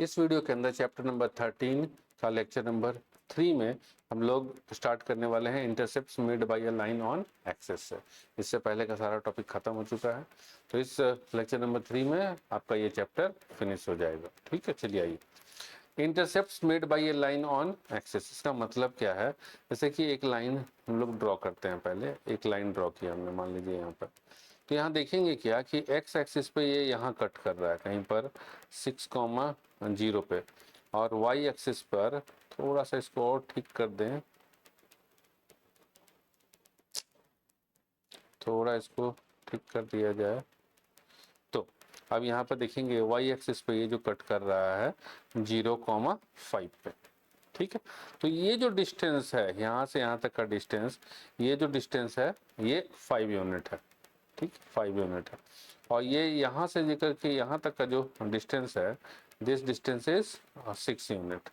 इस वीडियो के अंदर चैप्टर नंबर 13 का लेक्चर नंबर 3 में हम लोग स्टार्ट करने वाले हैं intercepts made by a line on axis से। इससे पहले का सारा टॉपिक खत्म हो चुका है, तो इस लेक्चर नंबर 3 में आपका ये चैप्टर फिनिश हो जाएगा। ठीक है, चलिए आइए। Intercepts made by A line on axis, इसका मतलब क्या है? जैसे कि एक लाइन हम लोग ड्रॉ करते हैं। पहले एक लाइन ड्रॉ किया हमने, मान लीजिए यहाँ पर, तो यहाँ देखेंगे क्या कि एक्स एक्सिस पे ये यहाँ कट कर रहा है कहीं पर 6,0 पे, और वाई एक्सिस पर थोड़ा सा इसको और ठीक कर दें, थोड़ा इसको ठीक कर दिया जाए, तो अब यहाँ पर देखेंगे वाई एक्सिस पे ये जो कट कर रहा है 0,5 पे। ठीक है, तो ये जो डिस्टेंस है यहाँ से यहाँ तक का डिस्टेंस, ये जो डिस्टेंस है ये 5 यूनिट है। ठीक, 5 यूनिट है। और ये यहाँ से लेकर के यहाँ तक का जो डिस्टेंस है, दिस डिस्टेंस इज 6 यूनिट।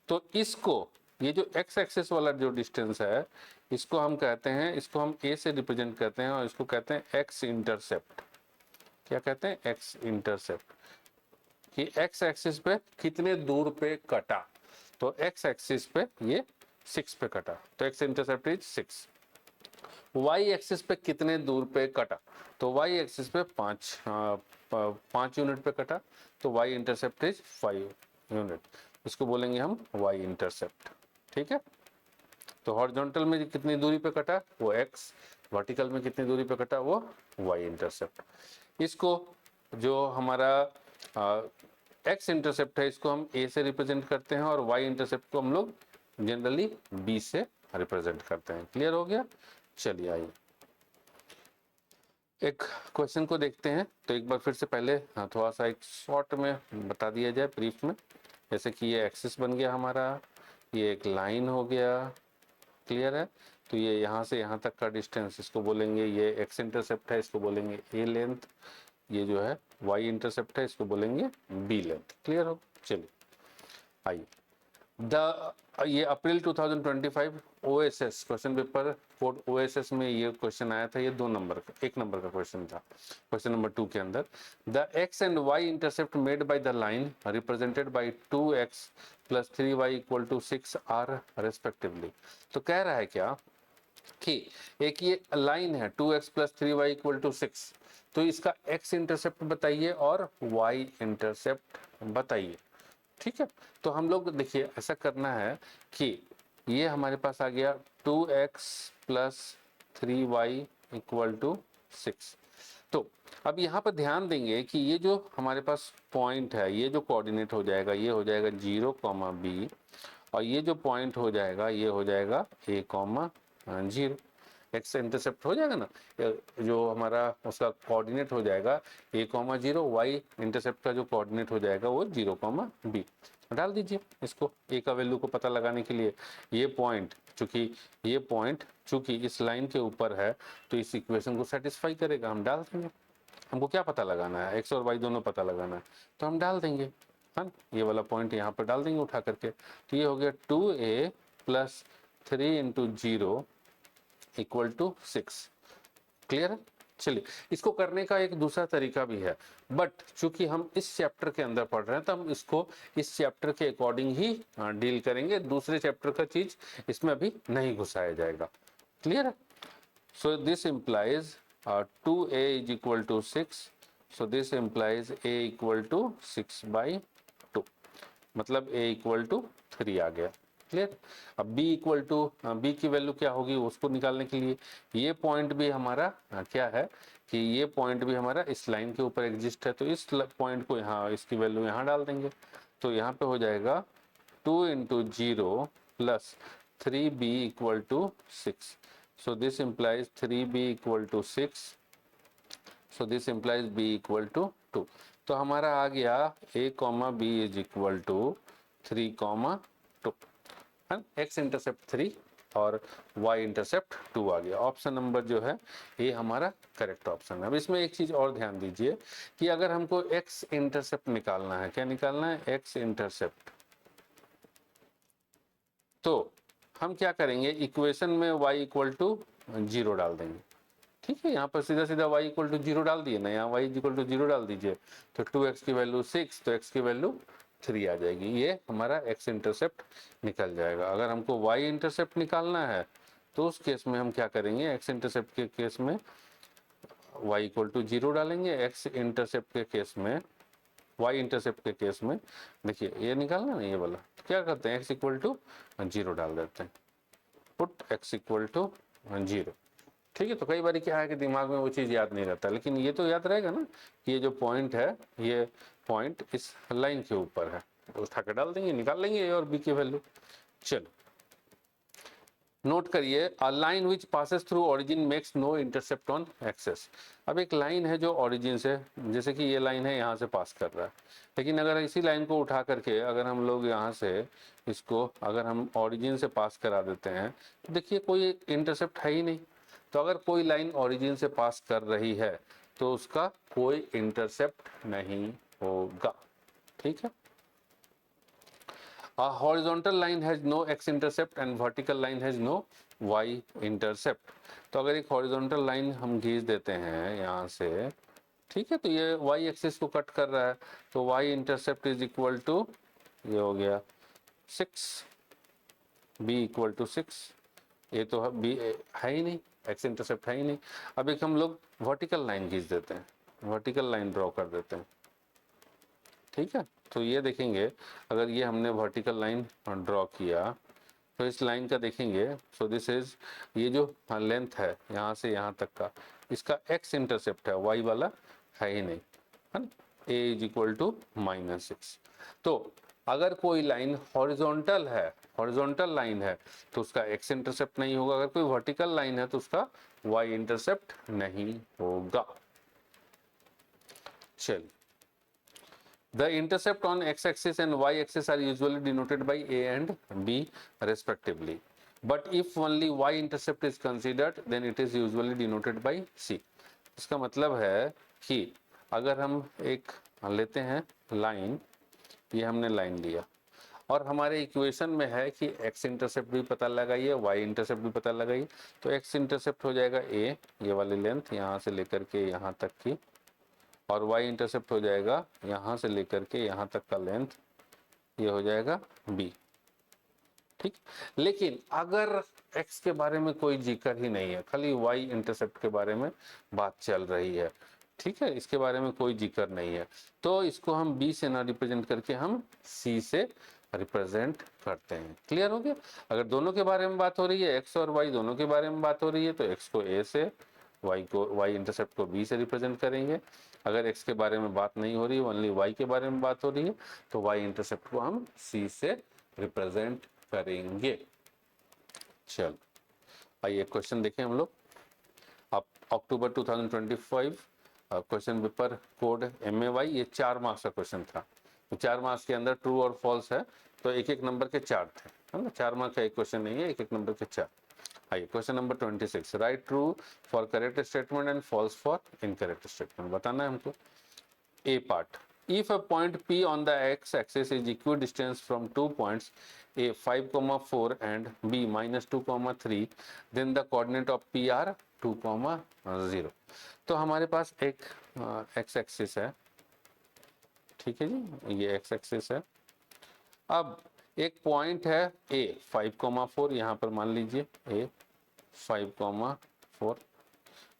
तो इसको, ये जो एक्स एक्सिस वाला जो डिस्टेंस है, इसको हम कहते हैं, इसको हम ए से रिप्रेजेंट करते हैं और इसको कहते हैं एक्स इंटरसेप्ट। क्या कहते हैं? X intercept. कि एक्स एक्सिस पे कितने दूर पे कटा, तो एक्स एक्सिस पे ये 6 पे कटा, तो x intercept is 6। Y axis पे कितने दूर पे कटा, तो वाई एक्सिस पे 5 यूनिट पे कटा, तो वाई इंटरसेप्ट इज 5 यूनिट। इसको बोलेंगे हम वाई इंटरसेप्ट। ठीक है, तो हॉरिजॉन्टल में कितनी दूरी पे कटा वो एक्स, वर्टिकल में कितनी दूरी पे कटा वो वाई इंटरसेप्ट। इसको जो हमारा एक्स इंटरसेप्ट है, इसको हम ए से रिप्रेजेंट करते हैं और वाई इंटरसेप्ट को हम लोग जनरली बी से रिप्रेजेंट करते हैं। क्लियर हो गया? चलिए आइए एक क्वेश्चन को देखते हैं। तो एक बार फिर से पहले थोड़ा सा एक शॉर्ट में बता दिया जाए, ब्रीफ में। जैसे कि ये एक्सिस बन गया हमारा, ये एक लाइन हो गया। क्लियर है? तो ये यहाँ से यहाँ तक का डिस्टेंस, इसको बोलेंगे ये एक्स इंटरसेप्ट है, इसको बोलेंगे ए लेंथ। ये जो है वाई इंटरसेप्ट है, इसको बोलेंगे बी लेंथ। क्लियर हो? चलिए आइए। ये अप्रैल 2025 OSS question paper code OSS में ये क्वेश्चन आया था। ये 2 नंबर का, 1 नंबर का क्वेश्चन था। क्वेश्चन नंबर 2 के अंदर the x and y intercept made by the line represented by 2x + 3y = 6 are respectively. तो कह रहा है क्या कि एक ये लाइन है 2x + 3y = 6, तो इसका x इंटरसेप्ट बताइए और y इंटरसेप्ट बताइए। ठीक है, तो हम लोग देखिए ऐसा करना है कि ये हमारे पास आ गया 2x + 3y = 6। तो अब यहाँ पर ध्यान देंगे कि ये जो हमारे पास पॉइंट है, ये जो कोऑर्डिनेट हो जाएगा, ये हो जाएगा 0, b, और ये जो पॉइंट हो जाएगा ये हो जाएगा a, 0। एक्स इंटरसेप्ट हो जाएगा ना, जो हमारा उसका कोऑर्डिनेट हो जाएगा a, 0, वाई इंटरसेप्ट का जो कोऑर्डिनेट हो जाएगा वो 0, b। डाल दीजिए इसको a का वैल्यू को पता लगाने के लिए। ये पॉइंट चूंकि इस लाइन के ऊपर है, तो इस इक्वेशन को सेटिस्फाई करेगा। हम डाल देंगे, हमको क्या पता लगाना है? एक्स और वाई दोनों पता लगाना है, तो हम डाल देंगे, है ना? ये वाला पॉइंट यहाँ पर डाल देंगे उठा करके। तो ये हो गया 2a + 3 × 0 = 6। क्लियर है? चलिए, इसको करने का एक दूसरा तरीका भी है, बट चूंकि हम इस चैप्टर के अंदर पढ़ रहे हैं तो हम इसको इस चैप्टर के अकॉर्डिंग ही डील करेंगे। दूसरे चैप्टर का चीज इसमें अभी नहीं घुसाया जाएगा। क्लियर है? So this implies 2a = 6, so this implies a = 6/2, मतलब a = 3 आ गया। क्लियर? अब b की वैल्यू क्या होगी उसको निकालने के लिए, ये पॉइंट भी हमारा क्या है कि ये पॉइंट भी हमारा इस लाइन के ऊपर एग्जिस्ट है, तो इस पॉइंट को यहाँ, इसकी वैल्यू यहाँ डाल देंगे। तो यहाँ पे हो जाएगा 2 × 0 + 3b = 6, so this implies 3b = 6, so this implies b = 2। तो हमारा आ गया a, b = 3, 2, है एक्स इंटरसेप्ट 3 और वाई इंटरसेप्ट 2 आ गया। ऑप्शन नंबर जो है ये हमारा करेक्ट ऑप्शन है। अब इसमें एक चीज और ध्यान दीजिए कि अगर हमको एक्स इंटरसेप्ट निकालना है, क्या निकालना है? X intercept. तो हम क्या करेंगे, इक्वेशन में y = 0 डाल देंगे। ठीक है, यहाँ पर सीधा सीधा y इक्वल टू 0 डाल दिए ना, यहाँ y इक्वल टू 0 डाल दीजिए, तो 2x की वैल्यू 6, तो x की वैल्यू 3 आ जाएगी। ये हमारा x इंटरसेप्ट निकल जाएगा। अगर हमको y इंटरसेप्ट निकालना है तो उस केस में हम क्या करेंगे, x इंटरसेप्ट के केस में y इक्वल टू 0 डालेंगे, x इंटरसेप्ट के केस में, y इंटरसेप्ट के केस में देखिए ये निकालना ना, ये वाला, तो क्या करते हैं x इक्वल टू 0 डाल देते हैं, पुट x इक्वल टू 0। ठीक है, तो कई बार क्या है कि दिमाग में वो चीज़ याद नहीं रहता, लेकिन ये तो याद रहेगा ना कि ये जो पॉइंट है, ये पॉइंट इस लाइन के ऊपर है, उठा के डाल देंगे, निकाल लेंगे ए और बी की वैल्यू। चलो नोट करिए, a line which passes through origin makes no intercept on axes. अब एक लाइन है जो ओरिजिन से, जैसे कि ये लाइन है यहाँ से पास कर रहा है, लेकिन अगर इसी लाइन को उठा करके अगर हम लोग यहाँ से इसको अगर हम ओरिजिन से पास करा देते हैं तो देखिए कोई इंटरसेप्ट है ही नहीं। तो अगर कोई लाइन ओरिजिन से पास कर रही है तो उसका कोई इंटरसेप्ट नहीं होगा। ठीक है, a horizontal line has no x intercept and vertical line has no y intercept। तो अगर एक horizontal line हम खींच देते हैं यहाँ से, ठीक है, तो ये y एक्सिस को कट कर रहा है, तो y intercept is equal to, ये हो गया 6, b इक्वल टू 6, ये तो b है ही नहीं, x इंटरसेप्ट है ही नहीं। अब एक हम लोग वर्टिकल लाइन खींच देते हैं, वर्टिकल लाइन ड्रॉ कर देते हैं। ठीक है, तो ये देखेंगे अगर ये हमने वर्टिकल लाइन ड्रॉ किया तो इस लाइन का देखेंगे, सो दिस इज, ये जो लेंथ है यहाँ से यहाँ तक का, इसका x इंटरसेप्ट है, y वाला है ही नहीं, है ना, a इज इक्वल टू -6। तो अगर कोई लाइन हॉरिजॉन्टल है, हॉरिजॉन्टल लाइन है तो उसका x इंटरसेप्ट नहीं होगा, अगर कोई वर्टिकल लाइन है तो उसका y इंटरसेप्ट नहीं होगा। चलिए, the intercept on x-axis and y-axis are usually denoted by a and b respectively, but if only y-intercept is considered then it is usually denoted by c। इसका मतलब है कि अगर हम एक लेते हैं लाइन, ये हमने लाइन लिया और हमारे इक्वेशन में है कि x इंटरसेप्ट भी पता लगाइए, y इंटरसेप्ट भी पता लगाइए, तो x इंटरसेप्ट हो जाएगा a, ये वाली लेंथ यहाँ से लेकर के यहाँ तक की, और y इंटरसेप्ट हो जाएगा यहाँ से लेकर के यहाँ तक का लेंथ, ये हो जाएगा b। ठीक, लेकिन अगर x के बारे में कोई जिक्र ही नहीं है, खाली y इंटरसेप्ट के बारे में बात चल रही है, ठीक है, इसके बारे में कोई जिक्र नहीं है, तो इसको हम b से ना रिप्रेजेंट करके हम c से रिप्रेजेंट करते हैं। क्लियर हो गया? अगर दोनों के बारे में बात हो रही है, x और y दोनों के बारे में बात हो रही है, तो x को a से, y इंटरसेप्ट को b से रिप्रेजेंट करेंगे। अगर x के बारे में बात नहीं हो रही है, ओनली y के बारे में बात हो रही है, तो y इंटरसेप्ट को हम c से रिप्रेजेंट करेंगे। चलो आइए क्वेश्चन देखें हम लोग। अब अक्टूबर 2025 क्वेश्चन पेपर कोड MAY, ये 4 मार्क्स का क्वेश्चन था, तो 4 मार्क्स के अंदर ट्रू और फॉल्स है, तो एक एक नंबर के 4 थे, है ना, 4 मार्क्स का एक क्वेश्चन नहीं है, एक एक नंबर के 4। आइए question number 26, write true for correct statement and false for incorrect statement बताना है हमको। A part, if a point P on the x-axis is equidistant from 2 points A 5,4 and B -2,3, then the coordinate of P are 2,0। तो हमारे पास एक x axis है, ठीक है जी, ये x एक्सिस है। अब एक पॉइंट है A 5,4, यहाँ पर मान लीजिए A 5,4,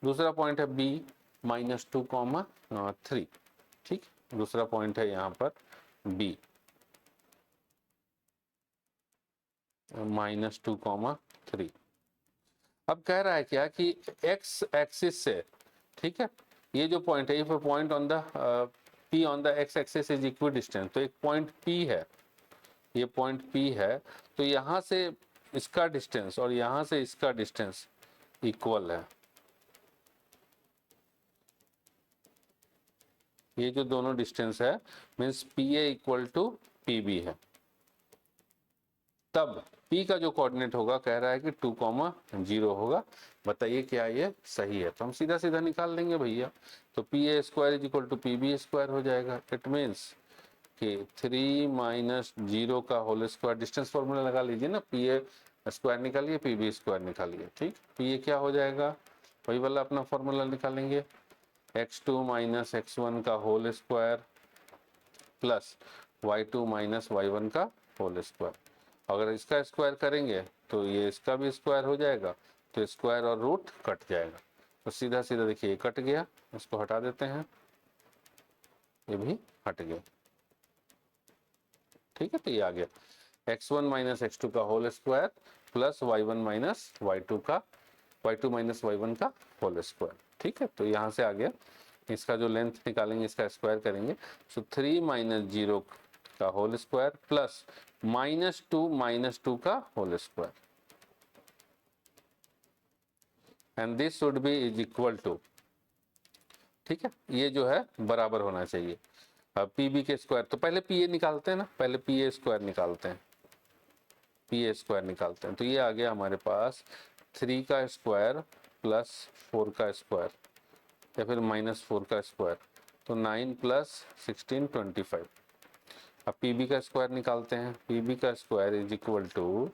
दूसरा पॉइंट है B -2,3, ठीक, दूसरा पॉइंट है यहाँ पर B -2,3। अब कह रहा है क्या कि x एक्सिस से, ठीक है, ये जो पॉइंट है, if point on the P on the x axis is equidistant, तो एक पॉइंट P है, ये पॉइंट P है, तो यहाँ से इसका डिस्टेंस और यहाँ से इसका डिस्टेंस इक्वल है, ये जो दोनों डिस्टेंस है means PA equal to PB है। तब P का जो कोऑर्डिनेट होगा कह रहा है कि 2,0 होगा। बताइए क्या ये सही है? तो हम सीधा सीधा निकाल लेंगे भैया, तो PA square is equal to PB square हो जाएगा। इट मीन्स कि 3 - 0 का होल स्क्वायर, डिस्टेंस फॉर्मूला लगा लीजिए ना, PA स्क्वायर निकालिए, PB स्क्वायर निकालिए, ठीक। PA क्या हो जाएगा वही वाला अपना फॉर्मूला निकालेंगे, x2 माइनस x1 का whole square plus y2 minus y1 का होल स्क्वायर। अगर इसका स्क्वायर करेंगे तो ये इसका भी स्क्वायर हो जाएगा, तो स्क्वायर और रूट कट जाएगा, तो सीधा सीधा देखिए कट गया, इसको हटा देते हैं, ये भी हट गया। ठीक है, तो ये आ गया x1 माइनस x2 का whole square plus y1 minus y2 का y2 माइनस y1 का होल स्क्वायर। ठीक है, तो यहाँ से आ गया, इसका जो लेंथ निकालेंगे इसका स्क्वायर करेंगे, सो 3 माइनस 0 का होल स्क्वायर प्लस -2 का whole square, and this should be is equal to, ठीक है, ये जो है बराबर होना चाहिए पी बी के स्क्वायर। तो पहले पी ए निकालते हैं ना, पहले पी ए स्क्वायर निकालते हैं, पी ए स्क्वायर निकालते हैं, तो ये आ गया हमारे पास 3 का स्क्वायर प्लस 4 का स्क्वायर या फिर -4 का स्क्वायर, तो 9 प्लस 16 25। अब पी बी का स्क्वायर निकालते हैं, पी बी का square is equal to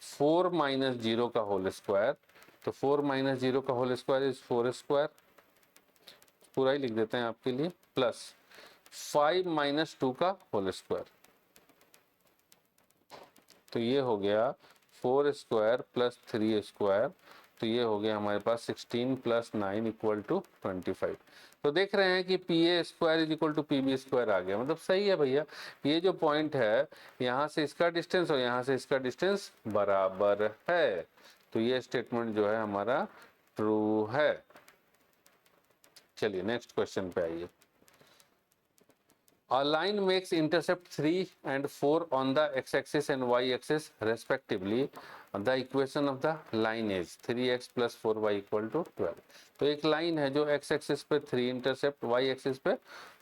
4 minus 0 का होल स्क्वायर, तो 4 माइनस 0 का होल स्क्वायर इज 4 स्क्वायर, पूरा ही लिख देते हैं आपके लिए, प्लस 5 माइनस 2 का होल स्क्वायर, तो ये हो गया 4 स्क्वायर प्लस 3 स्क्वायर, तो ये हो गया हमारे पास 16 प्लस 9 इक्वल टू 25। तो देख रहे हैं कि P A square is equal to P B square आ गया, मतलब सही है भैया, ये जो पॉइंट है यहाँ से इसका डिस्टेंस और यहाँ से इसका डिस्टेंस बराबर है, तो ये स्टेटमेंट जो है हमारा ट्रू है। चलिए नेक्स्ट क्वेश्चन पे आइए। A line makes intercept 3 and 4 on the x-axis and y-axis respectively. The equation of the line is 3x plus 4y equal to 12। तो एक लाइन है जो x एक्सिस पे 3 इंटरसेप्ट, y एक्सिस पे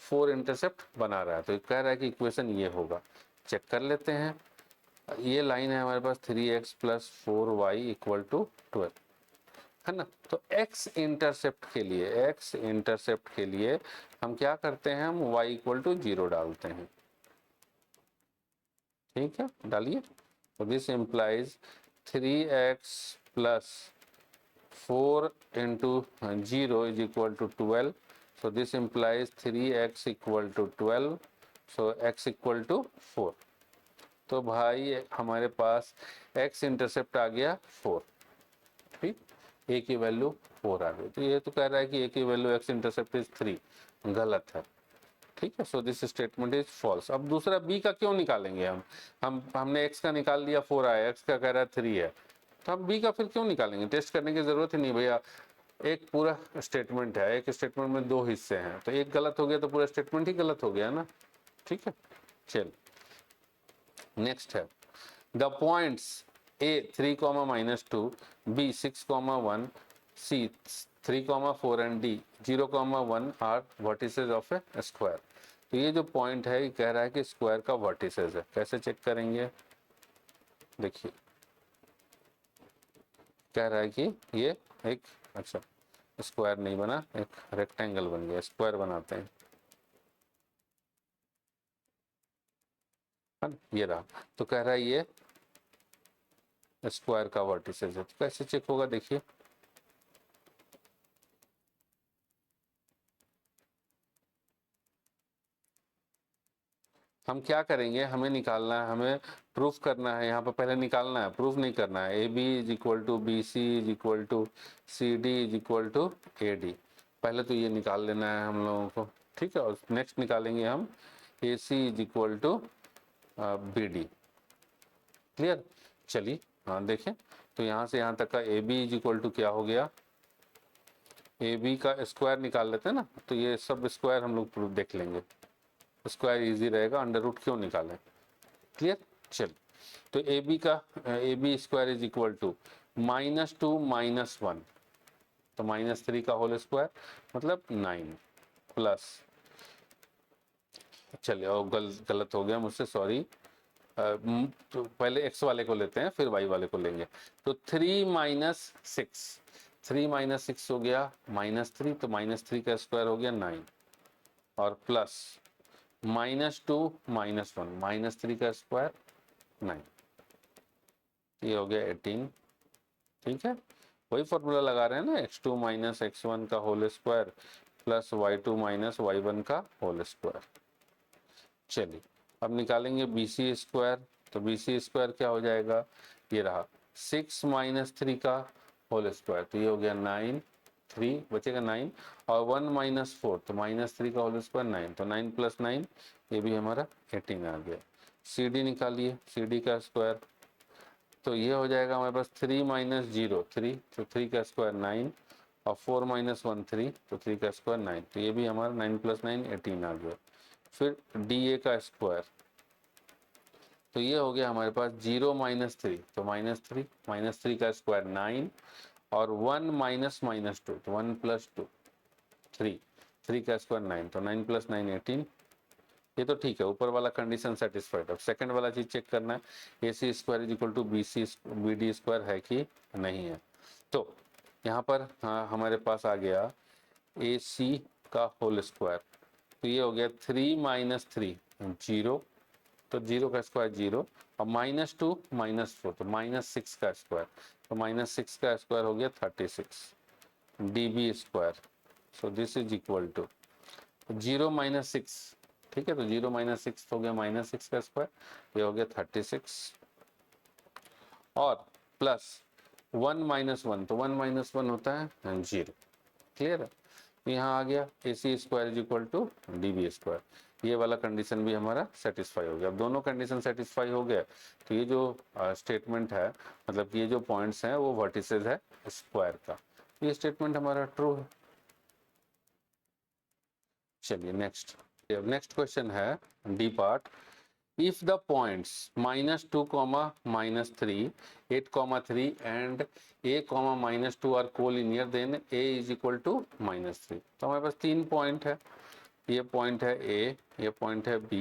4 इंटरसेप्ट बना रहा है, तो कह रहा है कि इक्वेशन ये होगा। चेक कर लेते हैं, ये लाइन है हमारे पास 3x plus 4y equal to 12, है ना। तो x इंटरसेप्ट के लिए हम क्या करते हैं, हम y इक्वल टू 0 डालते हैं। ठीक है, डालिए, तो this implies 3x plus 4 into 0 is equal to 12, so this implies 3x equal to 12, so x equal to 4। तो भाई हमारे पास x इंटरसेप्ट आ गया 4, ठीक, a की वैल्यू 4 आ गई, तो ये तो कह रहा है कि a की वैल्यू x इंटरसेप्ट इज 3, गलत है। ठीक है, so this statement is false. अब दूसरा b का क्यों निकालेंगे हमने x का निकाल लिया, 4 आया, x का कह रहा है 3 है, तो हम b का फिर क्यों निकालेंगे, टेस्ट करने की जरूरत ही नहीं भैया। एक पूरा स्टेटमेंट है, एक स्टेटमेंट में 2 हिस्से हैं, तो एक गलत हो गया तो पूरा स्टेटमेंट ही गलत हो गया ना। ठीक है, चल नेक्स्ट है, the points a 3, -2, b 6, 1, c 3, 4 and d 0, 1 are vertices of a square. तो ये जो पॉइंट है ये कह रहा है कि स्क्वायर का वर्टिसेस है, कैसे चेक करेंगे, देखिए कह रहा है कि ये एक, अच्छा स्क्वायर नहीं बना, एक रेक्टेंगल बन गया, स्क्वायर बनाते हैं, ये रहा, तो कह रहा है ये स्क्वायर का वर्टिसेस है, तो कैसे चेक होगा, देखिए हम क्या करेंगे, हमें निकालना है, हमें प्रूफ करना है, यहाँ पर पहले निकालना है, प्रूफ नहीं करना है। A B is equal to B C is equal to C D is equal to A D, पहले तो ये निकाल लेना है हम लोगों को। ठीक है, और नेक्स्ट निकालेंगे हम A C is equal to B D. Clear, चलिए हाँ देखें, तो यहाँ से यहाँ तक का A B is equal to क्या हो गया, ए बी का स्क्वायर निकाल लेते हैं ना, तो ये सब स्क्वायर हम लोग प्रूफ देख लेंगे, स्क्वायर इजी रहेगा, अंडर रूट क्यों निकालें। क्लियर, चल, तो ए बी का A B square is equal to -2 -1, तो -3 का होल स्क्वायर मतलब 9 प्लस, चलिए और गलत हो गया मुझसे, सॉरी, तो पहले x वाले को लेते हैं फिर y वाले को लेंगे, तो 3 माइनस 6, 3 माइनस 6 हो गया -3, तो -3 का स्क्वायर हो गया 9 और प्लस -2 -1, -3 का स्क्वायर 9, ये हो गया 18। ठीक है, वही फॉर्मूला लगा रहे हैं ना, x2 माइनस x1 का whole square plus y2 minus y1 का होल स्क्वायर। चलिए अब निकालेंगे बी सी स्क्वायर, तो बी सी स्क्वायर क्या हो जाएगा, ये रहा 6 माइनस 3 का होल स्क्वायर, तो ये हो गया 9, 3 बचेगा 9, और 1 माइनस 4, तो माइनस 3 का होल स्क्वायर 9, तो 9 प्लस 9 ये भी हमारा 18 आ गया। सी डी निकालिए, सी डी का स्क्वायर, तो ये हो जाएगा हमारे पास 3 माइनस 0 3, तो 3 का स्क्वायर 9, और 4 माइनस 1 3, तो 3 का स्क्वायर 9, तो ये भी हमारा 9 प्लस 9 18 आ गया। फिर डी ए का स्क्वायर, तो ये हो गया हमारे पास 0 माइनस 3, तो माइनस 3 का स्क्वायर 9, और 1 माइनस माइनस 2, तो 1 प्लस 2 3, 3 का स्क्वायर 9, तो 9 प्लस 9 18। ये तो ठीक है, ऊपर वाला कंडीशन सेटिस्फाइड। अब सेकंड वाला चीज चेक करना है, A C square is equal to B D square है कि नहीं है। तो यहाँ पर हाँ हमारे पास आ गया ए सी का होल स्क्वायर, तो ये हो गया 3 माइनस 3 0, तो 0 का स्क्वायर 0, और माइनस 2 माइनस 4, तो माइनस 6 का स्क्वायर, तो माइनस 6 का स्क्वायर हो गया 36 D B square. So this is equal to 0 minus 6, ठीक है, तो 0 माइनस 6 हो गया माइनस 6 का स्क्वायर, ये हो गया 36, और प्लस 1 माइनस 1, तो 1 माइनस 1 होता है 0। क्लियर है, यहाँ आ गया A C square is equal to D B square, ये वाला कंडीशन भी हमारा सेटिस्फाई हो गया। अब दोनों कंडीशन सेटिस्फाई हो गया, तो ये जो स्टेटमेंट है, मतलब कि ये जो पॉइंट्स हैं वो वर्टिसेस है स्क्वायर का, ये स्टेटमेंट हमारा ट्रू है। चलिए नेक्स्ट क्वेश्चन है D part, if the points -2, -3, 8, 3 and a, -2 are collinear then a is equal to -3। तो हमारे पास 3 पॉइंट है, ये पॉइंट है a, ये पॉइंट है b,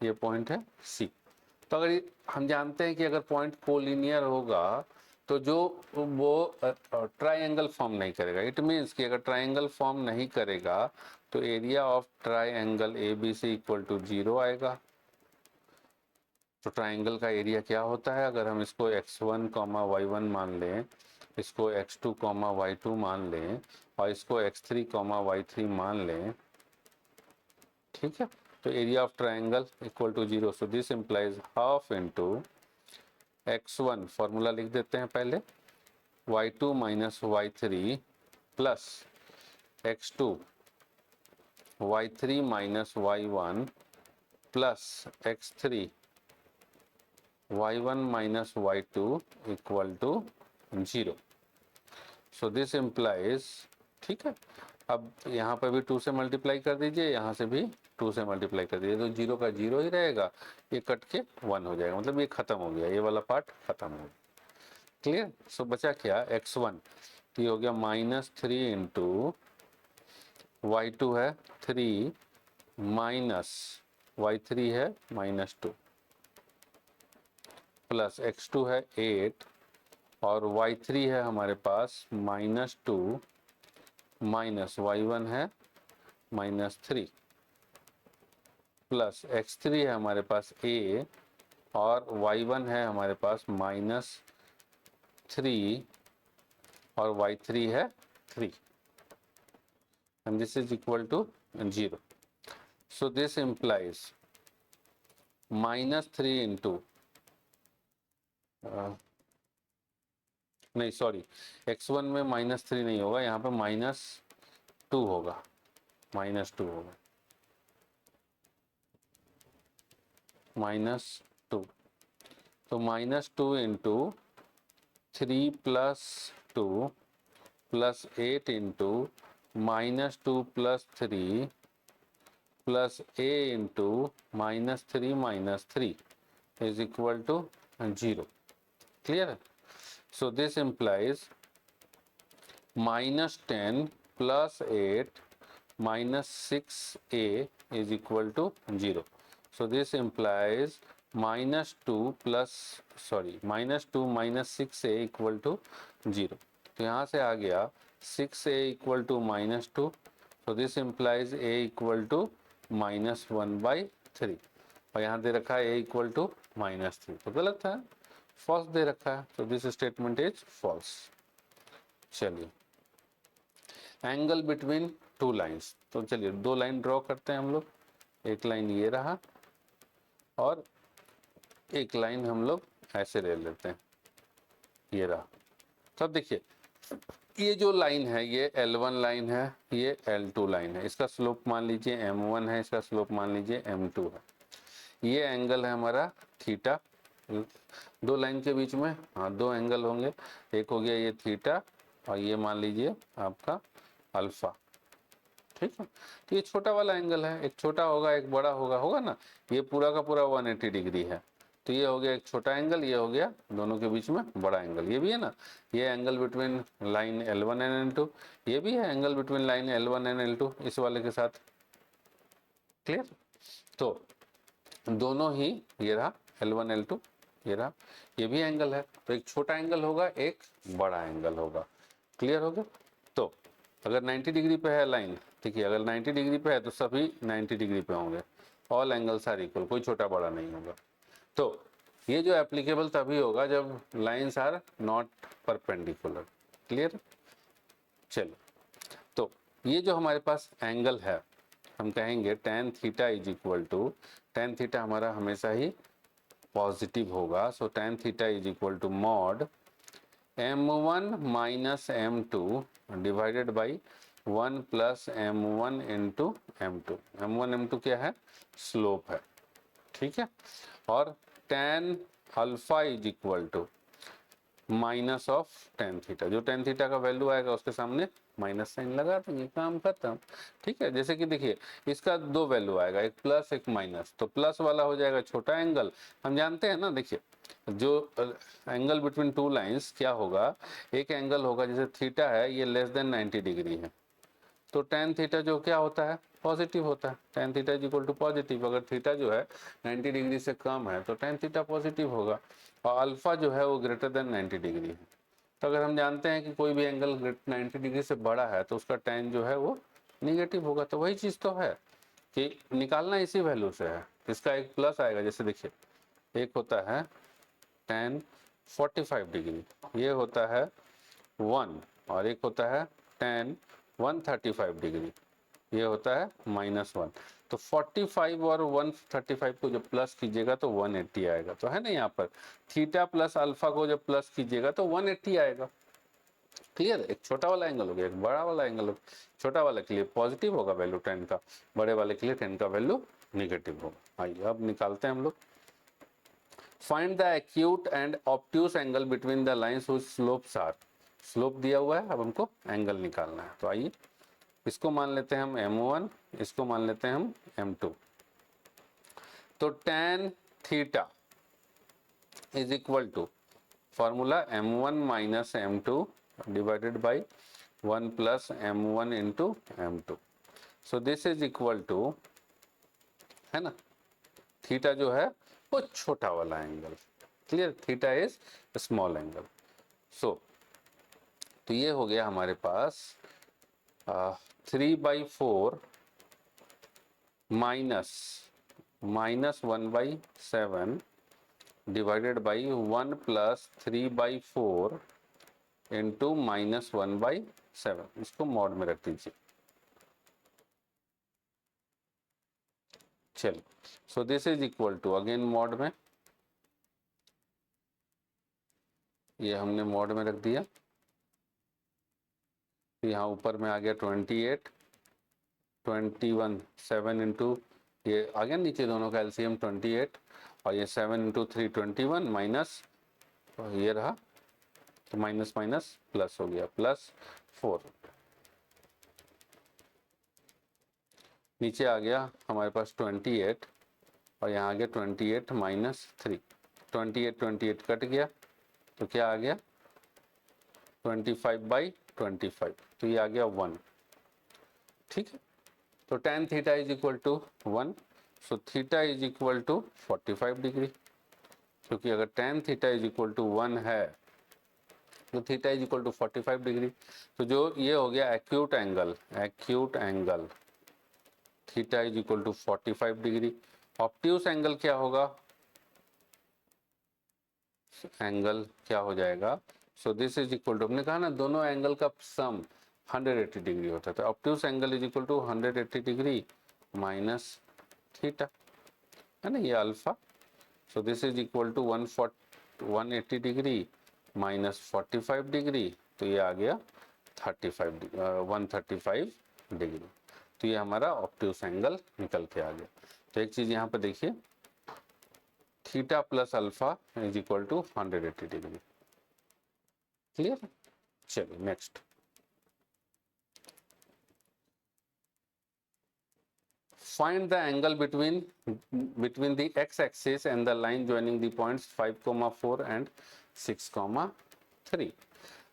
ये पॉइंट है c। तो अगर हम जानते हैं कि अगर पॉइंट कोलिनियर होगा तो जो वो ट्राइंगल फॉर्म नहीं करेगा, इट मीन्स कि अगर ट्राइंगल फॉर्म नहीं करेगा तो area of triangle A B C equal to 0 आएगा। तो ट्राइंगल का एरिया क्या होता है, अगर हम इसको x1, y1 मान लें, इसको x2, y2 मान लें, और इसको x3, y3 मान लें, ठीक है, तो area of triangle equal to 0। So this implies half into x1, formula लिख देते हैं पहले, y2 minus y3 plus x2 y3 minus y1 plus x3 y1 minus y2 equal to 0। So this implies, ठीक है, अब यहाँ पर भी 2 से मल्टीप्लाई कर दीजिए, यहाँ से भी 2 से मल्टीप्लाई कर दीजिए, तो 0 का 0 ही रहेगा, ये कट के 1 हो जाएगा, मतलब ये खत्म हो गया, ये वाला पार्ट खत्म हो गया। क्लियर। सो बचा क्या x1, ये हो गया -3 इंटू y2 है 3 माइनस y3 है -2 प्लस x2 है 8 और y3 है हमारे पास -2 माइनस y1 है -3 प्लस x3 है हमारे पास a और y1 है हमारे पास -3 और y3 है 3 and this is equal to 0. So this implies -3 into नहीं सॉरी, x1 में -3 नहीं होगा, यहाँ पे -2 होगा, -2 होगा, -2, तो -2 into 3 plus 2 plus 8 into -2 plus 3 plus a into -3 is equal to 0। Clear है। So this implies -10 plus 8 -6a is equal to 0. So this implies -2 plus -2 minus 6a equal to 0. तो यहाँ से आ गया 6a equal to -2. So this implies a equal to -1/3 और यहाँ दे रखा है a equal to -3, तो गलत है, फॉल्स दे रखा है, तो दिस स्टेटमेंट इज फॉल्स। चलिए एंगल बिटवीन टू लाइंस, तो चलिए दो लाइन ड्रॉ करते हैं हम लोग। एक लाइन ये रहा और एक लाइन हम लोग ऐसे ले लेते हैं, ये रहा। तब देखिए ये जो लाइन है ये L1 लाइन है, ये L2 लाइन है, इसका स्लोप मान लीजिए M1 है, इसका स्लोप मान लीजिए M2 है। ये एंगल है हमारा थीटा, दो लाइन के बीच में हाँ दो एंगल होंगे, एक हो गया ये थीटा और ये मान लीजिए आपका अल्फा, ठीक है। तो ये छोटा वाला एंगल है, एक छोटा होगा एक बड़ा होगा, होगा ना। ये पूरा का पूरा 180 डिग्री है, तो ये हो गया एक छोटा एंगल, ये हो गया दोनों के बीच में बड़ा एंगल। ये भी है ना, ये angle between line L1 and L2, ये भी है angle between line L1 and L2 इस वाले के साथ, क्लियर। तो दोनों ही ये रहा L1 L2, ये रहा, ये भी एंगल है, तो एक छोटा एंगल होगा एक बड़ा एंगल होगा, क्लियर हो गया। तो अगर 90 डिग्री पे है लाइन, देखिए अगर 90 डिग्री पे है तो सभी 90 डिग्री पे होंगे, ऑल एंगल्स आर इक्वल, कोई छोटा बड़ा नहीं होगा। तो ये जो एप्लीकेबल तभी होगा जब lines are not perpendicular, clear. चलो तो ये जो हमारे पास एंगल है हम कहेंगे tan theta is equal to, tan theta हमारा हमेशा ही पॉजिटिव होगा, so tan theta is equal to mod M1 minus M2 divided by 1 plus M1 into M2। M1 M2 क्या है, स्लोप है, ठीक है। और tan alpha is equal to minus of tan theta, जो tan थीटा का value आएगा उसके सामने माइनस साइन लगा देंगे, काम खत्म, ठीक है। जैसे कि देखिए इसका दो वैल्यू आएगा, एक प्लस एक माइनस, तो प्लस वाला हो जाएगा छोटा एंगल, हम जानते हैं ना। देखिए जो एंगल बिटवीन टू लाइंस क्या होगा, एक एंगल होगा जैसे थीटा है ये लेस देन 90 डिग्री है, तो tan थीटा जो क्या होता है, पॉजिटिव होता है, tan theta is equal to positive. अगर थीटा जो है 90 डिग्री से कम है तो tan थीटा पॉजिटिव होगा, और अल्फा जो है वो ग्रेटर देन 90 डिग्री है। तो अगर हम जानते हैं कि कोई भी एंगल 90 डिग्री से बड़ा है तो उसका tan जो है वो निगेटिव होगा, तो वही चीज़ तो है कि निकालना इसी वैल्यू से है। इसका एक प्लस आएगा, जैसे देखिए एक होता है tan 45 डिग्री, ये होता है 1, और एक होता है tan 135 डिग्री, ये होता है -1। तो 45 और 135 को जब प्लस कीजिएगा तो 180 आएगा, तो है ना यहाँ पर थीटा प्लस अल्फा को जब प्लस कीजिएगा तो 180 आएगा, क्लियर। एक छोटा वाला एंगल हो गया, एक बड़ा वाला एंगल हो, छोटा वाले के लिए पॉजिटिव होगा वैल्यू tan का, बड़े वाले के लिए tan का वैल्यू निगेटिव होगा। आइए अब निकालते हैं हम लोग। Find the acute and obtuse angle between the lines whose slopes are, slope दिया हुआ है, अब हमको एंगल निकालना है। तो आइए इसको मान लेते हैं हम M1, इसको मान लेते हैं हम M2। तो tan theta is equal to formula M1 minus M2 divided by 1 plus M1 into M2। So this is equal to, है ना, थीटा जो है वो छोटा वाला angle, clear, theta is small angle. So तो ये हो गया हमारे पास 3/4 minus 1/7 divided by 1 plus 3/4 into -1/7, इसको मॉड में रख दीजिए। चलो so this is equal to, again mod में, ये हमने मॉड में रख दिया, यहाँ ऊपर में आ गया 28, 21 7 इंटू ये आ गया नीचे दोनों का एलसीएम 28, और ये 7 इंटू 3 21 माइनस ये रहा, तो माइनस माइनस प्लस हो गया, +4, नीचे आ गया हमारे पास 28 और यहाँ आ गया 28 माइनस 3, 28 कट गया तो क्या आ गया 25/25, तो ये आ गया 1, ठीक है। तो tan theta is equal to 1, so theta is equal to 45 degree, क्योंकि अगर tan theta is equal to 1 है तो theta is equal to 45 degree. तो जो ये हो गया acute angle theta is equal to 45 degree. Obtuse angle क्या होगा, एंगल क्या हो जाएगा so this is equal to, हमने कहा ना दोनों एंगल का सम 180 डिग्री होता है, तो obtuse angle is equal to 180 degree minus theta, है ना, ये alpha. So this is equal to 180 degree minus 45 degree, तो ये आ गया 135 डिग्री। तो ये हमारा ऑब्ट्यूस एंगल निकल के आ गया। तो एक चीज यहाँ पे देखिए, theta plus alpha is equal to 180 degree. Clear? चलिए next, find the angle between the x-axis and the line joining the points 5,4 and 6,3।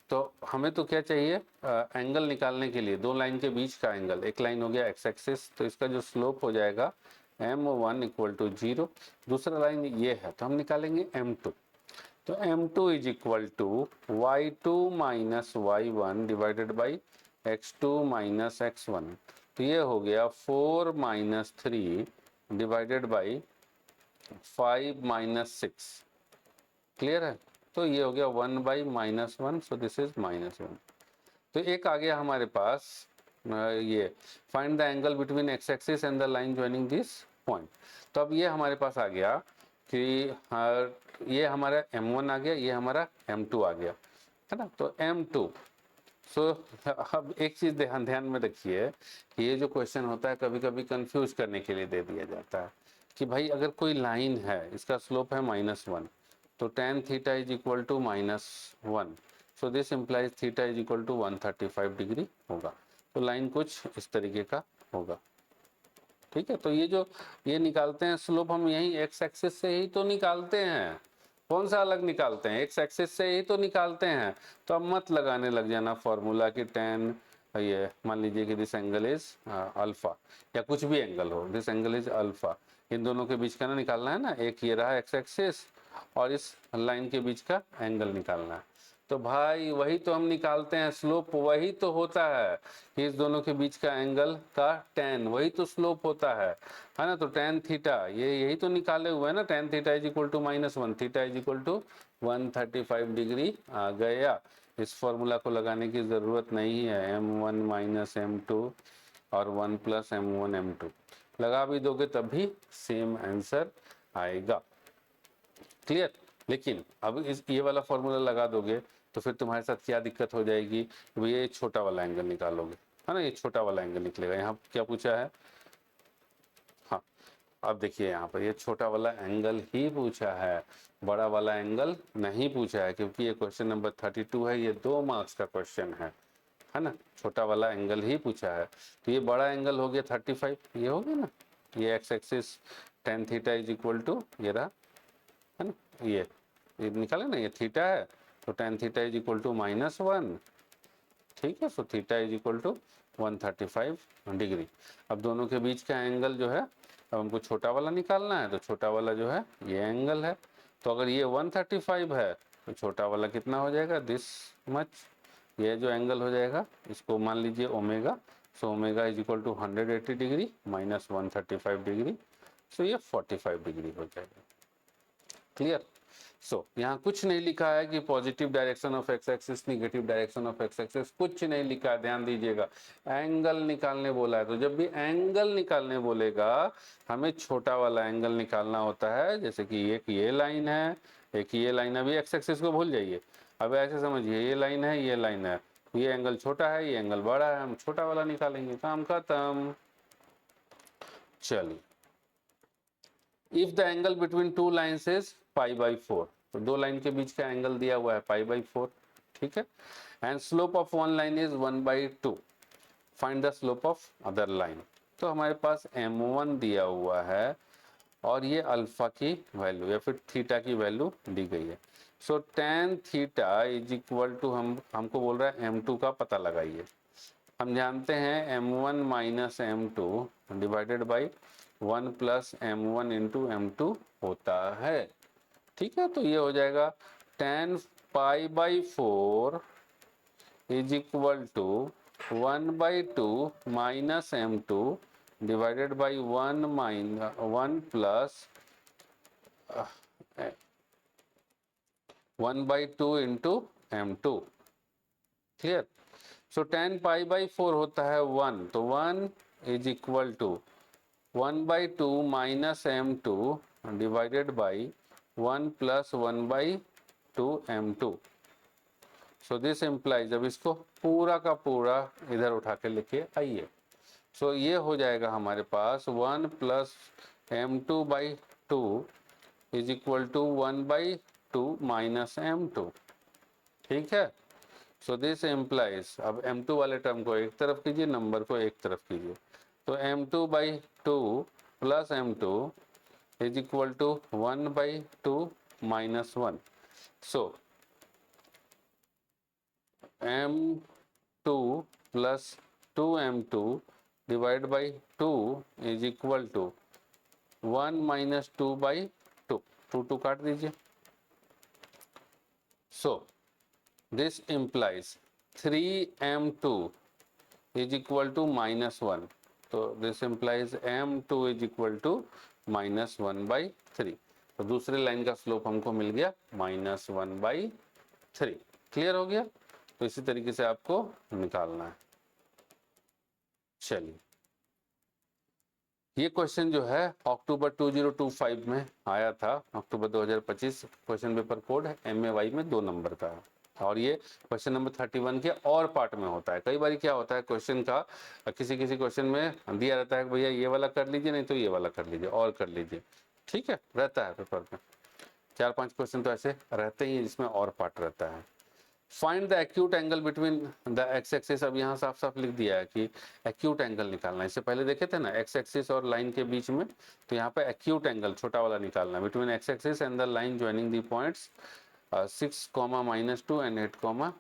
तो हमें तो क्या चाहिए, एंगल निकालने के लिए दो लाइन के बीच का एंगल। एक लाइन हो गया एक्स एक्सिस, तो इसका जो स्लोप हो जाएगा m1 इक्वल टू 0, दूसरा लाइन ये है तो हम निकालेंगे m2। तो m2 is equal to y2 minus y1 divided by x2 minus x1। तो ये हो गया 4 minus 3 divided by 5 minus 6। Clear है? तो ये हो गया 1 by minus 1, so this is minus 1। तो एक आ गया हमारे पास ये find the angle between x axis and the line joining this point. तो अब ये हमारे पास आ गया कि ये हमारा m1 आ गया, ये हमारा m2 आ गया, है ना। तो m2, सो अब एक चीज ध्यान में रखिए कि ये जो क्वेश्चन होता है कभी कभी कंफ्यूज करने के लिए दे दिया जाता है कि भाई अगर कोई लाइन है, इसका स्लोप है -1, तो tan theta is equal to -1, so this implies theta is equal to 135 degree होगा। तो लाइन कुछ इस तरीके का होगा, ठीक है। तो ये निकालते हैं स्लोप हम यही एक्स एक्सिस से ही तो निकालते हैं। कौन सा अलग निकालते हैं? एक्स एक्सिस से ही तो निकालते हैं। तो अब मत लगाने लग जाना फॉर्मूला कि tan, ये मान लीजिए कि दिस एंगल इज अल्फा, या कुछ भी एंगल हो, दिस एंगल इज अल्फा, इन दोनों के बीच का ना निकालना है ना, एक ये रहा एक्स एक्सिस और इस लाइन के बीच का एंगल निकालना है। तो भाई वही तो हम निकालते हैं, स्लोप वही तो होता है कि इस दोनों के बीच का एंगल का tan, वही तो स्लोप होता है ना। तो tan थीटा ये यही तो निकाले हुए है ना, tan theta is equal to -1, theta is equal to 135 degree आ गया। इस फॉर्मूला को लगाने की जरूरत नहीं है, m1 माइनस m2 और 1 प्लस m1 m2 लगा भी दोगे तब भी सेम आंसर आएगा। क्लियर? लेकिन अब इस ये वाला फॉर्मूला लगा दोगे तो फिर तुम्हारे साथ क्या दिक्कत हो जाएगी, ये छोटा वाला एंगल निकालोगे, है ना, ये छोटा वाला एंगल निकलेगा। यहाँ क्या पूछा है, हाँ अब देखिए यहाँ पर ये छोटा वाला एंगल ही पूछा है, बड़ा वाला एंगल नहीं पूछा है, क्योंकि ये क्वेश्चन नंबर 32 है, ये 2 मार्क्स का क्वेश्चन है ना। छोटा वाला एंगल ही पूछा है। तो ये बड़ा एंगल हो गया 35, ये हो गया ना, ये x axis tan theta is equal to ये रहा, है ना, ये निकाले ना, ये थीटा है, तो tan theta is equal to -1, ठीक है। So theta is equal to 135 degree. अब दोनों के बीच का एंगल जो है, अब हमको छोटा वाला निकालना है, तो छोटा वाला जो है ये एंगल है। तो अगर ये 135 है तो छोटा वाला कितना हो जाएगा, दिस मच, ये जो एंगल हो जाएगा इसको मान लीजिए omega. So omega is equal to 180 degree minus 135 degree, so ये 45 डिग्री हो जाएगा। क्लियर? सो यहाँ कुछ नहीं लिखा है कि positive direction of x axis, negative direction of x axis, कुछ नहीं लिखा है, ध्यान दीजिएगा। एंगल निकालने बोला है, तो जब भी एंगल निकालने बोलेगा हमें छोटा वाला एंगल निकालना होता है। जैसे कि एक ये लाइन है, एक ये लाइन, अभी एक्स एक्सिस को भूल जाइए, अब ऐसे समझिए ये लाइन है, ये लाइन है, ये एंगल छोटा है, ये एंगल बड़ा है, हम छोटा वाला निकालेंगे, काम खत्म। चलिए, if the angle between two lines is π/4, तो दो लाइन के बीच का एंगल दिया हुआ है π/4, ठीक है। And slope of one line is 1/2, find the slope of other line. तो हमारे पास m1 दिया हुआ है और ये अल्फा की वैल्यू या फिर थीटा की वैल्यू दी गई है। So tan theta is equal to, हमको बोल रहा है m2 का पता लगाइए। हम जानते हैं m1 minus m2 divided by 1 plus m1 into m2 होता है, ठीक है। तो ये हो जाएगा tan π/4 is equal to 1/2 minus m2 divided by 1 plus 1/2 into m2। Clear. So tan pi by 4 होता है 1, तो 1 is equal to 1/2 minus m2 divided by 1 plus 1/2 m2। So this implies, अब इसको पूरा का पूरा इधर उठा के लिखे आइए। सो ये हो जाएगा हमारे पास 1 plus m2/2 is equal to 1/2 minus m2। ठीक है। सो दिस इम्प्लाइज, अब m2 वाले टर्म को एक तरफ कीजिए, नंबर को एक तरफ कीजिए, तो m2/2 plus m2 is equal to 1/2 minus 1। So m2 plus 2m2 divide by 2 is equal to 1 minus 2/2, 2 काट दीजिए। So this implies 3m2 is equal to minus 1, तो this implies m2 is equal to -1/3। तो दूसरे line का slope हमको मिल गया -1/3। Clear हो गया। तो इसी तरीके से आपको निकालना है। चलिए, ये क्वेश्चन जो है अक्टूबर 2025 में आया था, अक्टूबर 2025, क्वेश्चन पेपर कोड है MAY में 2 नंबर का है, और ये क्वेश्चन नंबर 31 के और पार्ट में होता है। कई बार क्या होता है, क्वेश्चन का किसी किसी क्वेश्चन में दिया रहता है कि भैया ये वाला कर लीजिए, नहीं तो ये वाला कर लीजिए और कर लीजिए। ठीक है, रहता है पेपर में 4-5 क्वेश्चन तो ऐसे रहते ही जिसमें और पार्ट रहता है। Find the acute angle between the x axis. अब यहाँ साफ साफ लिख दिया है कि एक्यूट एंगल निकालना है। इससे पहले देखे थे ना एक्स एक्सिस और लाइन के बीच में, तो यहाँ पे एक्यूट एंगल छोटा वाला निकालना है between x axis and the line joining the points 6, -2 and 8,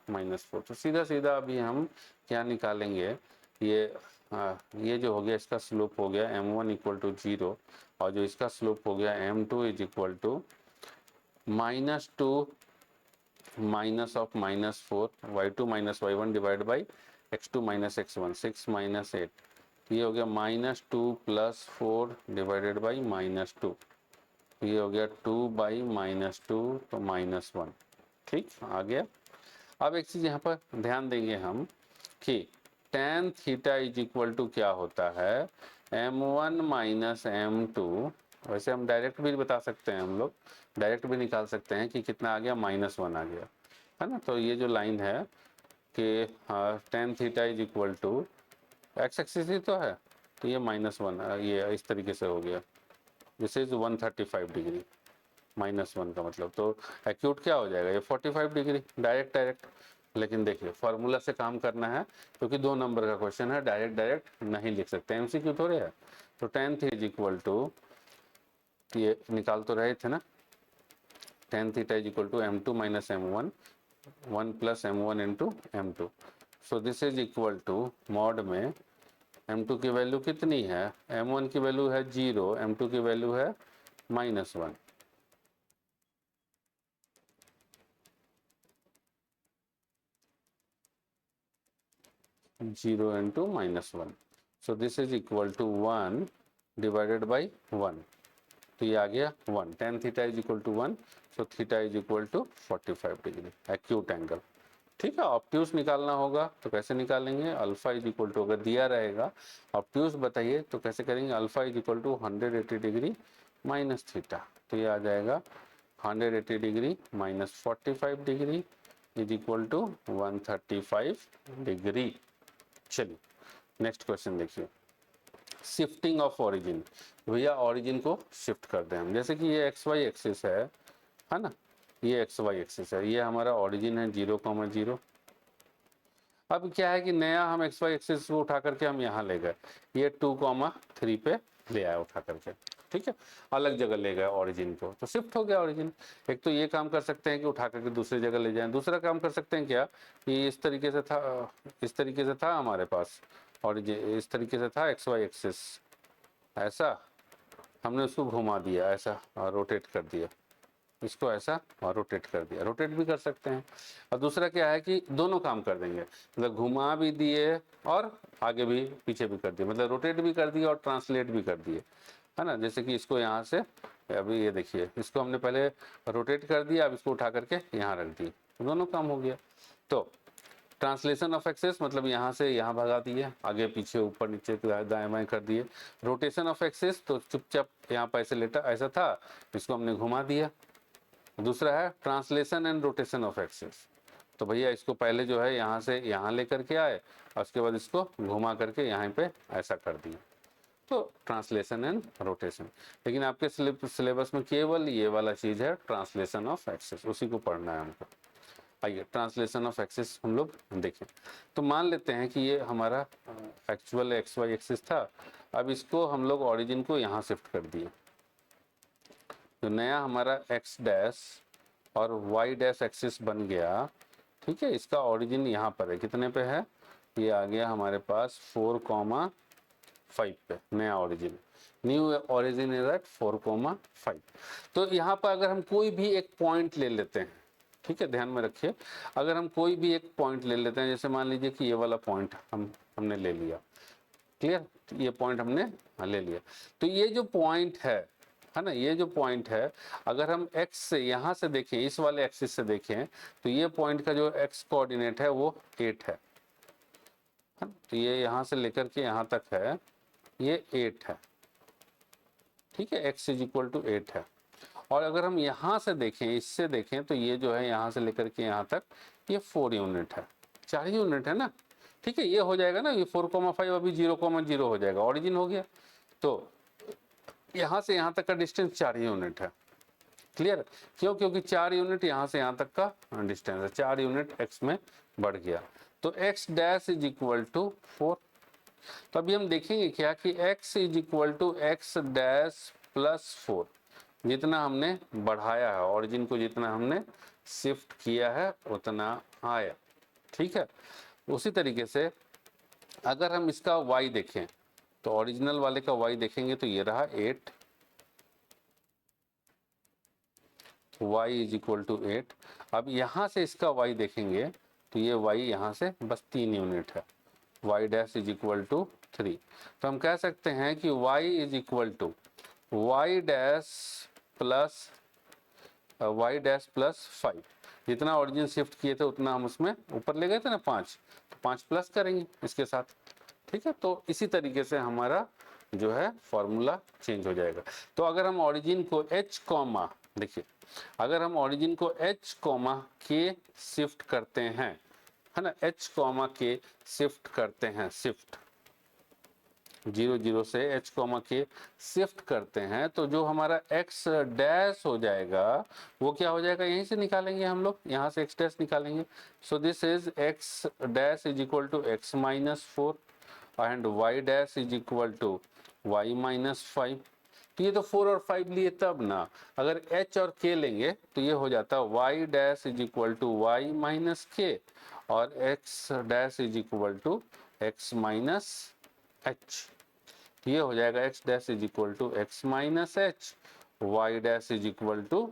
-4। तो सीधा सीधा अभी हम क्या निकालेंगे, ये जो हो गया इसका स्लोप हो गया m1 इक्वल टू 0, और जो इसका स्लोप हो गया m2 इज इक्वल टू -2 माइनस ऑफ -4 y2 minus y1 divide by x2 minus x1, 6 minus 8, ये हो गया -2 प्लस 4 डिवाइडेड बाई -2, ये हो गया 2/-2, तो -1। ठीक, आ गया। अब एक चीज यहाँ पर ध्यान देंगे हम कि tan theta is equal to क्या होता है, m1 माइनस m2। वैसे हम डायरेक्ट भी बता सकते हैं, हम लोग डायरेक्ट भी निकाल सकते हैं कि कितना आ गया, -1 आ गया, है ना। तो ये जो लाइन है कि tan theta is equal to X axis ही तो है, तो ये -1, ये इस तरीके से हो गया, दिस इज 135 डिग्री, -1 का मतलब, तो एक्यूट क्या हो जाएगा, ये 45 डिग्री, डायरेक्ट। लेकिन देखिए फॉर्मूला से काम करना है, क्योंकि 2 नंबर का क्वेश्चन है, डायरेक्ट नहीं लिख सकते, MCQ थोड़े है। तो tan theta is equal to, ये निकाल तो रहे थे ना, tan theta is equal to m2 minus m1, 1 plus m1 into m2। So this is equal to mod में m2 की वैल्यू कितनी है, m1 की वैल्यू है 0, m2 की वैल्यू है -1। 0 into -1, so this is equal to 1 divided by 1, तो ये आ गया 1। tan theta is equal to 1, so theta is equal to 45 degree acute angle. ठीक है, ऑब्ट्यूज निकालना होगा तो कैसे निकालेंगे, अल्फा इज इक्वल टू, अगर दिया रहेगा ऑब्ट्यूज बताइए तो कैसे करेंगे, alpha is equal to 180 degree minus theta, तो ये आ जाएगा 180 degree minus 45 degree is equal to 135 degree. चलिए नेक्स्ट क्वेश्चन देखिए, शिफ्टिंग ऑफ ऑरिजिन। भैया ऑरिजिन को शिफ्ट कर दें हम, जैसे कि ये एक्स वाई एक्सिस है ना, ये एक्स वाई एक्सिस है, ये हमारा ऑरिजिन है 0,0। अब क्या है कि नया हम एक्स वाई एक्सिस को उठा करके हम यहाँ ले गए, ये 2,3 पे ले आए उठा करके, ठीक है, अलग जगह ले गए ऑरिजिन को, तो शिफ्ट हो गया ऑरिजिन। एक तो ये काम कर सकते हैं कि उठा करके दूसरी जगह ले जाएं, दूसरा काम कर सकते हैं क्या कि इस तरीके से था हमारे पास ऑरिजिन, इस तरीके से था एक्स वाई एक्सिस, ऐसा हमने उसको घुमा दिया, ऐसा रोटेट कर दिया, इसको ऐसा और रोटेट कर दिया, रोटेट भी कर सकते हैं। और दूसरा क्या है कि दोनों काम कर देंगे, मतलब घुमा भी दिए और आगे भी पीछे भी कर दिए, मतलब रोटेट भी कर दिए और ट्रांसलेट भी कर दिए, है ना। जैसे कि इसको यहाँ से, अभी ये देखिए, इसको हमने पहले रोटेट कर दिया, अब इसको उठा करके यहाँ रख दी, दोनों काम हो गया। तो ट्रांसलेशन ऑफ एक्सेस मतलब यहाँ से यहाँ भगा दिए, आगे पीछे ऊपर नीचे दाएं बाएं कर दिए। रोटेशन ऑफ एक्सेस तो चुपचाप यहाँ पर ऐसे लेटा ऐसा था, इसको हमने घुमा दिया। दूसरा है translation and rotation of axes, तो भैया इसको पहले जो है यहाँ से यहाँ लेकर के आए और उसके बाद इसको घुमा करके यहाँ पे ऐसा कर दिए, तो ट्रांसलेशन एंड रोटेशन। लेकिन आपके सिलेबस में केवल ये वाला चीज़ है ट्रांसलेशन ऑफ एक्सेस, उसी को पढ़ना है हमको। आइए ट्रांसलेशन ऑफ एक्सिस हम लोग देखें। तो मान लेते हैं कि ये हमारा एक्चुअल एक्स वाई एक्सिस था, अब इसको हम लोग ऑरिजिन को यहाँ शिफ्ट कर दिए। तो नया हमारा एक्स डैश और वाई डैश एक्सिस बन गया, ठीक है। इसका ऑरिजिन यहाँ पर है, कितने पे है, ये आ गया हमारे पास 4,5 पे, नया origin, new origin is at 4,5। तो यहाँ पर अगर हम कोई भी एक पॉइंट ले लेते हैं, ठीक है, ध्यान में रखिए, अगर हम कोई भी एक पॉइंट ले लेते हैं, जैसे मान लीजिए कि ये वाला पॉइंट हमने ले लिया, क्लियर, ये पॉइंट हमने ले लिया। तो ये जो पॉइंट है ना, ये जो पॉइंट है, अगर हम x से यहाँ से देखें, इस वाले एक्सिस से देखें, तो ये पॉइंट का जो x कोऑर्डिनेट है वो 8 है। तो ये यहाँ से लेकर के यहाँ तक है, ये 8 है, ठीक है, x इज इक्वल टू 8 है। और अगर हम यहाँ से देखें, इससे देखें, तो ये जो है यहाँ से लेकर के यहाँ तक ये 4 यूनिट है, 4 यूनिट है ना, ठीक है। ये हो जाएगा ना, ये 4,5 अभी 0,0 हो जाएगा, ऑरिजिन हो गया। तो यहाँ से यहाँ तक का डिस्टेंस 4 यूनिट है, क्लियर। क्यों, क्योंकि 4 यूनिट यहाँ से यहाँ तक का डिस्टेंस है, 4 यूनिट x में बढ़ गया, तो x dash is equal to 4। तो अभी हम देखेंगे क्या कि x इज equal to x dash plus 4, जितना हमने बढ़ाया है ऑरिजिन को, जितना हमने शिफ्ट किया है उतना आया, ठीक है। उसी तरीके से अगर हम इसका y देखें, तो ओरिजिनल वाले का y देखेंगे तो ये रहा 8, y इज इक्वल टू 8। अब यहाँ से इसका y देखेंगे तो ये y यहाँ से बस 3 यूनिट है, y dash is equal to 3। तो हम कह सकते हैं कि y is equal to y dash plus 5, जितना ओरिजिन शिफ्ट किए थे उतना हम उसमें ऊपर ले गए थे ना 5, तो 5 प्लस करेंगे इसके साथ, ठीक है। तो इसी तरीके से हमारा जो है फॉर्मूला चेंज हो जाएगा। तो अगर हम ओरिजिन को h कॉमा, देखिए अगर हम ओरिजिन को h कॉमा के शिफ्ट करते हैं, है ना, h कॉमा के शिफ्ट करते हैं, शिफ्ट 0 0 से h कॉमा के शिफ्ट करते हैं, तो जो हमारा x डैश हो जाएगा वो क्या हो जाएगा, यहीं से निकालेंगे हम लोग, यहाँ से x डैश निकालेंगे। So this is x dash is equal to x minus 4 and y dash is equal to y minus 5। तो ये तो 4 और 5 लिए तब ना, अगर h और k लेंगे तो ये हो जाता y dash is equal to y minus k और x dash is equal to x minus h। ये हो जाएगा x dash is equal to x minus h, y dash is equal to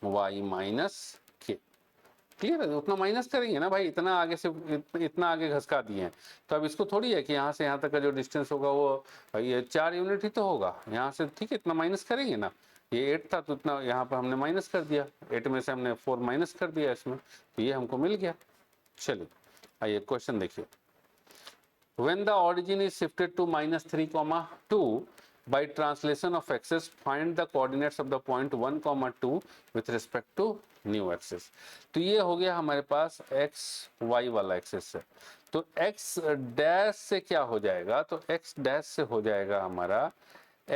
y minus k। Clear है, उतना minus करेंगे ना भाई, इतना आगे से इतना आगे घसका दिए हैं, तो अब इसको थोड़ी है कि यहाँ से यहाँ तक का जो डिस्टेंस होगा वो ये 4 यूनिट ही तो होगा यहाँ से, ठीक है, इतना माइनस करेंगे ना। ये 8 था तो इतना यहाँ पर हमने माइनस कर दिया, 8 में से हमने 4 माइनस कर दिया इसमें, तो ये हमको मिल गया। चलिए आइए क्वेश्चन देखिए। When the origin is shifted to -3, 2 by translation of axis, find the coordinates of the point 1, 2 with respect to new axis। तो ये हो गया हमारे पास x y वाला एक्सिस से। तो x डैश से क्या हो जाएगा, तो x डैश से हो जाएगा हमारा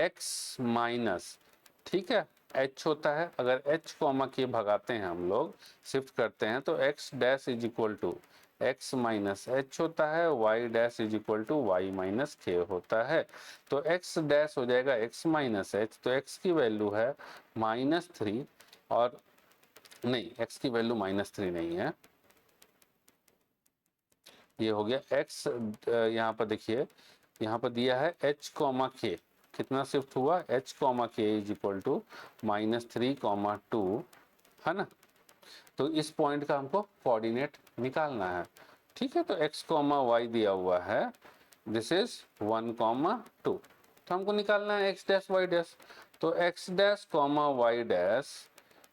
x माइनस, ठीक है, h होता है, अगर h कॉमा के भगाते हैं हम लोग, शिफ्ट करते हैं, तो x dash is equal to x minus h होता है, y dash is equal to y minus k होता है। तो x डैश हो जाएगा x माइनस h, तो x की वैल्यू है -3, और नहीं, x की वैल्यू -3 नहीं है, ये हो गया x, यहाँ पर देखिए, यहाँ पर दिया है h कॉमा k, कितना शिफ्ट हुआ, h comma k is equal to -3, 2, है ना। तो इस पॉइंट का हमको कोऑर्डिनेट निकालना है, ठीक है। तो x कॉमा y दिया हुआ है, दिस इज 1, 2, तो हमको निकालना है x डैश y डैश। तो x dash comma y dash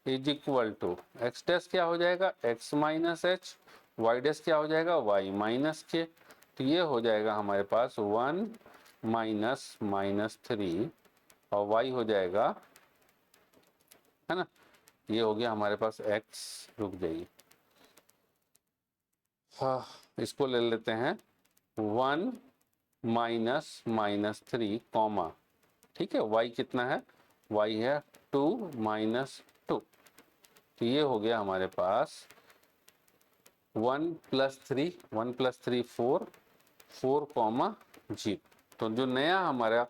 is equal to x dash क्या हो जाएगा x minus h, y dash क्या हो जाएगा वाई माइनस के। तो ये हो जाएगा हमारे पास 1 माइनस माइनस 3 और वाई हो जाएगा, है ना, ये हो गया हमारे पास एक्स। रुक जाइए, हाँ इसको ले लेते हैं 1 माइनस माइनस 3 कॉमा, ठीक है, y कितना है, y है 2 माइनस 2। तो ये हो गया हमारे पास 1 प्लस 3, 1 प्लस 3 4, 4 कॉमा 0। तो जो नया हमारा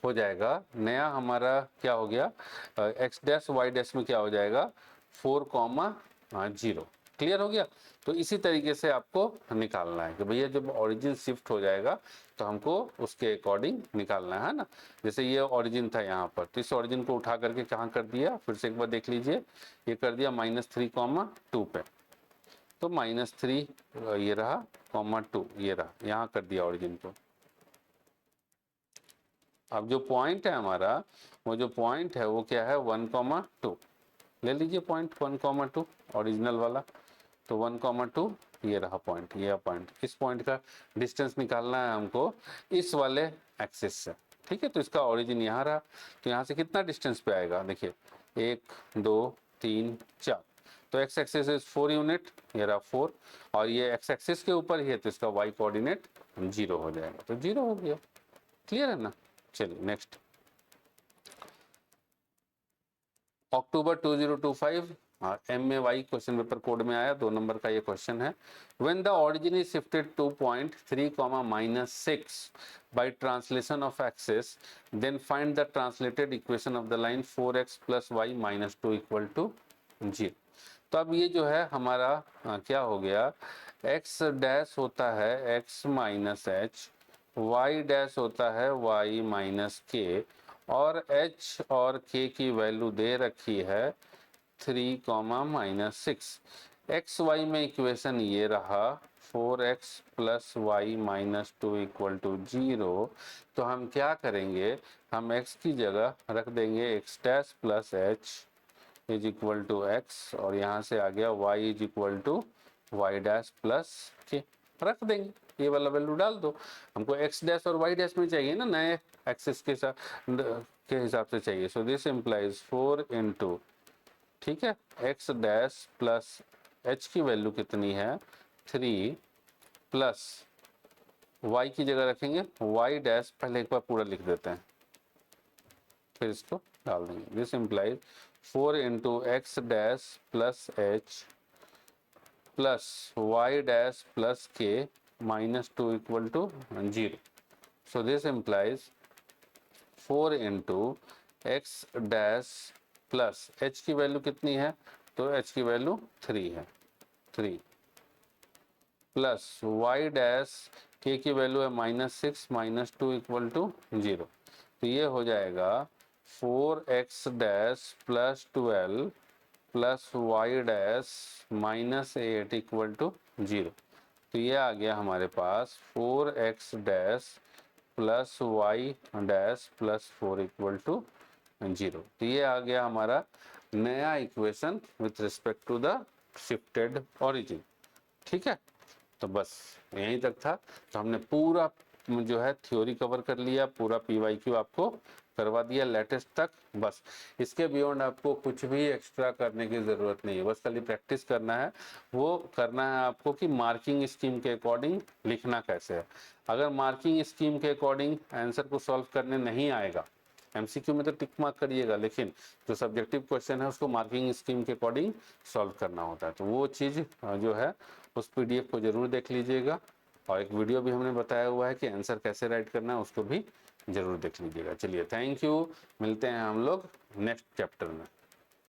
हो जाएगा, नया हमारा क्या हो गया, एक्स डैश वाई डैश में क्या हो जाएगा 4 कॉमा 0। क्लियर हो गया। तो इसी तरीके से आपको निकालना है कि भैया जब ओरिजिन शिफ्ट हो जाएगा तो हमको उसके अकॉर्डिंग निकालना है ना। जैसे ये ओरिजिन था यहाँ पर, तो इस ओरिजिन को उठा करके कहाँ कर दिया, फिर से एक बार देख लीजिए, ये कर दिया -3, 2 पे। तो -3 ये रहा, (2) ये रहा, यहाँ कर दिया ओरिजिन को। अब जो पॉइंट है हमारा, वो जो पॉइंट है वो क्या है 1,2। ले लीजिए पॉइंट 1,2 ओरिजिनल वाला। तो 1,2 ये रहा पॉइंट, ये पॉइंट, इस पॉइंट का डिस्टेंस निकालना है हमको इस वाले एक्सिस से, ठीक है। तो इसका ओरिजिन यहाँ रहा, तो यहाँ से कितना डिस्टेंस पे आएगा, देखिए 1 2 3 4। तो एक्स एक्सिस इज 4 यूनिट, ये रहा 4, और ये एक्स एक्सिस के ऊपर ही है तो इसका वाई कोऑर्डिनेट 0 हो जाएगा। तो 0 हो गया। क्लियर है ना। चलिए नेक्स्ट, अक्टूबर 2025 MAY क्वेश्चन पेपर कोड में आया, 2 नंबर का ये क्वेश्चन है। When the origin is shifted to point 3, -6 by translation of axis, then find the translated equation of the line 4x + y - 2 = 0। तो अब ये जो है हमारा क्या हो गया, x डैश होता है x minus H, y dash होता है y माइनस के, और h और k की वैल्यू दे रखी है 3, -6। एक्स वाई में इक्वेशन ये रहा 4x + y - 2 = 0। तो हम क्या करेंगे, हम x की जगह रख देंगे x dash plus h is equal to x, और यहाँ से आ गया y is equal to y dash plus k, रख देंगे, ये वाला वैल्यू डाल दो। हमको x डैश और y डैश में चाहिए ना, नए एक्सिस के हिसाब से चाहिए। सो दिस इम्प्लाइज 4 इंटू, ठीक है, x डैश प्लस h की वैल्यू कितनी है 3, प्लस y की जगह रखेंगे y डैश, पहले एक बार पूरा लिख देते हैं फिर इसको डाल देंगे। This implies 4 into x dash plus h plus y dash plus k -2 = 0। So this implies 4 into x dash plus h की वैल्यू कितनी है, तो h की वैल्यू 3 है, 3 प्लस y डैश k की वैल्यू है -6 - 2 = 0। तो ये हो जाएगा 4x dash plus 12 plus y dash -8 = 0। तो ये आ गया हमारे पास 4x dash plus y dash plus 4 = 0। तो ये आ गया हमारा नया equation with respect to the shifted origin. ठीक है, तो बस यहीं तक था। तो हमने पूरा जो है थ्योरी कवर कर लिया, पूरा PYQ आपको करवा दिया लेटेस्ट तक। बस इसके बियॉन्ड आपको कुछ भी एक्स्ट्रा करने की ज़रूरत नहीं है, बस खाली प्रैक्टिस करना है। वो करना है आपको कि मार्किंग स्कीम के अकॉर्डिंग लिखना कैसे है। अगर मार्किंग स्कीम के अकॉर्डिंग आंसर को सॉल्व करने नहीं आएगा, MCQ में तो टिक मार्क करिएगा, लेकिन जो सब्जेक्टिव क्वेश्चन है उसको मार्किंग स्कीम के अकॉर्डिंग सॉल्व करना होता है। तो वो चीज़ जो है उस PDF को जरूर देख लीजिएगा, और एक वीडियो भी हमने बताया हुआ है कि आंसर कैसे राइट करना है, उसको भी जरूर देख लीजिएगा। चलिए थैंक यू, मिलते हैं हम लोग नेक्स्ट चैप्टर में।